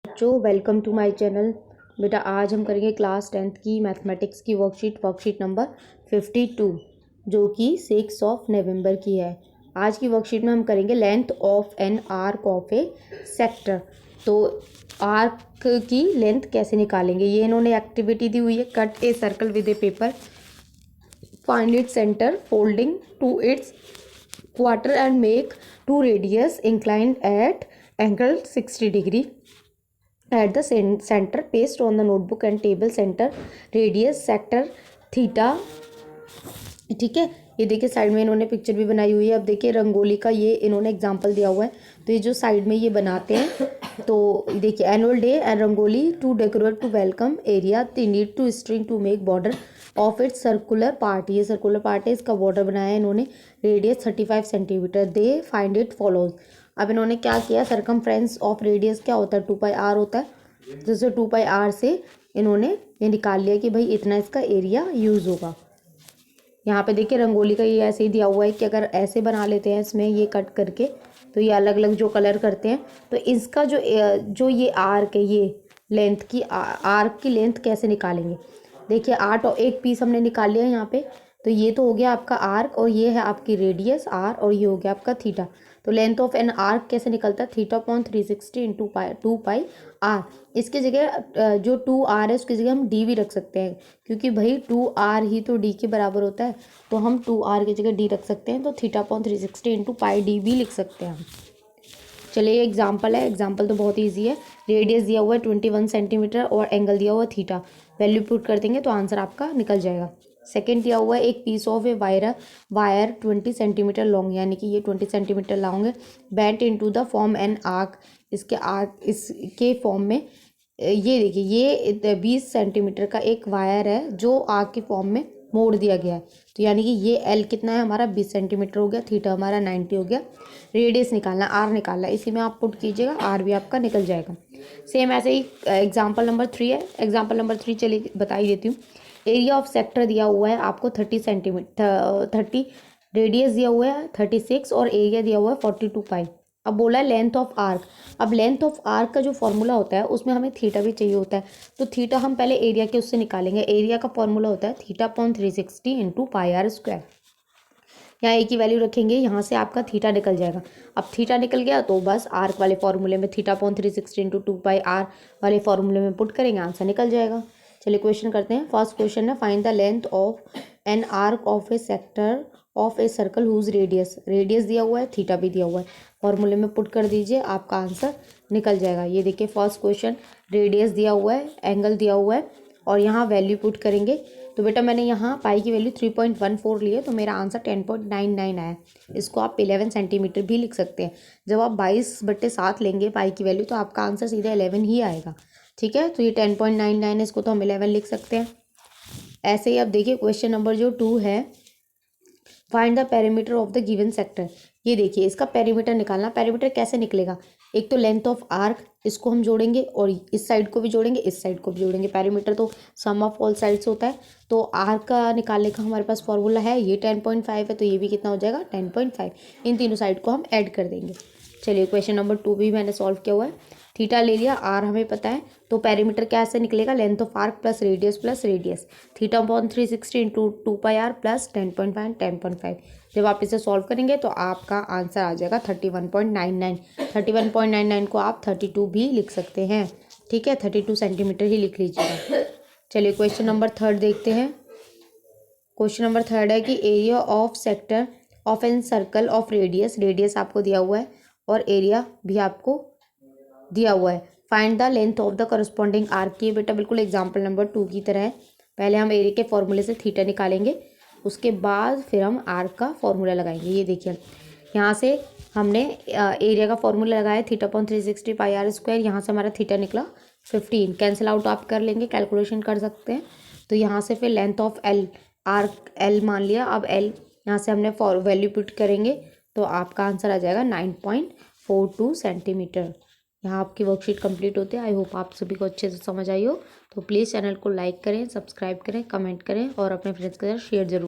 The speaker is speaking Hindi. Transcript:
बच्चों वेलकम टू माय चैनल। बेटा आज हम करेंगे क्लास 10th की मैथमेटिक्स की वर्कशीट नंबर 52 जो कि 6 नवंबर की है। आज की वर्कशीट में हम करेंगे length of an arc of a sector. तो आर्क की लेंथ कैसे निकालेंगे, ये इन्होंने एक्टिविटी दी हुई है। Cut a circle with a paper, find its centre, folding to its quarter and make two radius inclined at angle 60 degree at the center paste on the notebook and table center radius sector theta. ठीक है, ये देखिए साइड में इन्होंने पिक्चर भी बनाई हुई है। अब देखिए रंगोली का ये इन्होंने एग्जांपल दिया हुआ है। तो ये जो साइड में ये बनाते हैं, तो देखिए annual day and rangoli to decorate to welcome area they need to string to make border of its circular part. ये सर्कुलर पार्ट है, इसका बॉर्डर बनाया है इन्होंने। Radius 35 centimetre. They find it follows. अब इन्होंने क्या किया, सरकमफ्रेंस ऑफ रेडियस क्या होता है, 2πr होता है। जैसे 2πr से इन्होंने ये निकाल लिया कि भाई इतना इसका एरिया यूज होगा। यहाँ पे देखिए रंगोली का ये ऐसे ही दिया हुआ है कि अगर ऐसे बना लेते हैं इसमें ये कट करके, तो ये अलग अलग जो कलर करते हैं, तो इसका जो ये आर्क है, ये लेंथ की आर्क की लेंथ कैसे निकालेंगे। देखिए एक पीस हमने निकाल लिया यहाँ पे। तो ये तो हो गया आपका आर्क और ये है आपकी रेडियस आर और ये हो गया आपका थीटा। तो लेंथ ऑफ एन आर्क कैसे निकलता है, θ/360 इंटू 2πr। इसकी जगह जो 2r है उसकी जगह हम d भी रख सकते हैं, क्योंकि भाई 2r ही तो d के बराबर होता है। तो हम 2r की जगह d रख सकते हैं। तो θ/360 इंटू πd भी लिख सकते हैं हम। चलिए ये एग्जाम्पल है, एग्जाम्पल तो बहुत ईजी है। रेडियस दिया हुआ है 21 सेंटीमीटर और एंगल दिया हुआ है थीटा। वैल्यू पुट कर देंगे तो आंसर आपका निकल जाएगा। सेकेंड दिया हुआ है एक piece of a wire 20 centimetre long, यानी कि ये 20 सेंटीमीटर लॉन्ग है। Bent into the form an arc, इसके फॉर्म में ये देखिए ये 20 सेंटीमीटर का एक वायर है जो आर्क की फॉर्म में मोड़ दिया गया है। तो यानी कि ये एल कितना है हमारा 20 सेंटीमीटर हो गया, थीटा हमारा 90 हो गया। रेडियस निकालना, आर निकालना, इसी में आप पुट कीजिएगा, आर भी आपका निकल जाएगा। सेम ऐसे ही एग्जाम्पल नंबर 3 है। एग्जाम्पल नंबर 3 चलिए बता ही देती हूँ। एरिया ऑफ सेक्टर दिया हुआ है आपको 30 सेंटीमीटर, 30 रेडियस दिया हुआ है 36 और एरिया दिया हुआ है 42π। अब बोला है लेंथ ऑफ आर्क। अब लेंथ ऑफ आर्क का जो फॉर्मूला होता है उसमें हमें थीटा भी चाहिए होता है। तो थीटा हम पहले एरिया के उससे निकालेंगे। एरिया का फॉर्मूला होता है θ/360 इंटू πr²। यहाँ एक ही वैल्यू रखेंगे, यहाँ से आपका थीटा निकल जाएगा। अब थीटा निकल गया तो बस आर्क वाले फॉर्मूले में θ/360 इंटू 2πr वाले फॉर्मूले में पुट करेंगे, आंसर निकल जाएगा। चलिए क्वेश्चन करते हैं। फर्स्ट क्वेश्चन है find the length of an arc of a sector of a circle whose radius. Radius दिया हुआ है, थीटा भी दिया हुआ है, फॉर्मूले में पुट कर दीजिए, आपका आंसर निकल जाएगा। ये देखिए फर्स्ट क्वेश्चन, रेडियस दिया हुआ है, एंगल दिया हुआ है और यहाँ वैल्यू पुट करेंगे। तो बेटा मैंने यहाँ पाई की वैल्यू 3.14 ली है, तो मेरा आंसर 10.99 आया। इसको आप 11 सेंटीमीटर भी लिख सकते हैं। जब आप 22/7 लेंगे पाई की वैल्यू तो आपका आंसर सीधा 11 ही आएगा। ठीक है, तो ये 10.99 है, इसको तो हम 11 लिख सकते हैं। ऐसे ही अब देखिए क्वेश्चन नंबर जो 2 है, find the perimeter of the given sector. ये देखिए इसका पेरीमीटर निकालना। पेरीमीटर कैसे निकलेगा, एक तो लेंथ ऑफ आर्क, इसको हम जोड़ेंगे और इस साइड को भी जोड़ेंगे, इस साइड को भी जोड़ेंगे। पेरीमीटर तो सम ऑफ ऑल साइड्स होता है। तो आर्क का निकालने का हमारे पास फॉर्मूला है, ये 10.5 है, तो ये भी कितना हो जाएगा 10.5। इन तीनों साइड को हम ऐड कर देंगे। चलिए क्वेश्चन नंबर 2 भी मैंने सॉल्व किया हुआ है। थीटा ले लिया, आर हमें पता है, तो पेरीमीटर कैसे निकलेगा, length of arc plus radius θ/360 into 2πr plus 10.5। जब आप इसे सॉल्व करेंगे तो आपका आंसर आ जाएगा 31.99। 31.99 को आप 32 भी लिख सकते हैं। ठीक है, 32 सेंटीमीटर ही लिख लीजिएगा। चलिए क्वेश्चन नंबर 3 देखते हैं। क्वेश्चन नंबर 3 है कि area of sector of an circle of radius आपको दिया हुआ है और एरिया भी आपको दिया हुआ है। Find the length of the corresponding arc. ये बेटा बिल्कुल एग्जाम्पल नंबर 2 की तरह है। पहले हम एरिया के फॉर्मूले से थीटा निकालेंगे, उसके बाद फिर हम आर्क का फॉर्मूला लगाएंगे। ये देखिए यहाँ से हमने एरिया का फॉर्मूला लगाया θ/360 πr²। यहाँ से हमारा थीटा निकला 15। कैंसिल आउट आप कर लेंगे, कैलकुलेशन कर सकते हैं। तो यहाँ से फिर length of L, arc L मान लिया। अब एल यहाँ से हमने वैल्यू पुट करेंगे तो आपका आंसर आ जाएगा 9.42 सेंटीमीटर। यहाँ आपकी वर्कशीट कंप्लीट होती है। आई होप आप सभी को अच्छे से समझ आई हो। तो प्लीज़ चैनल को लाइक करें, सब्सक्राइब करें, कमेंट करें और अपने फ्रेंड्स के साथ शेयर जरूर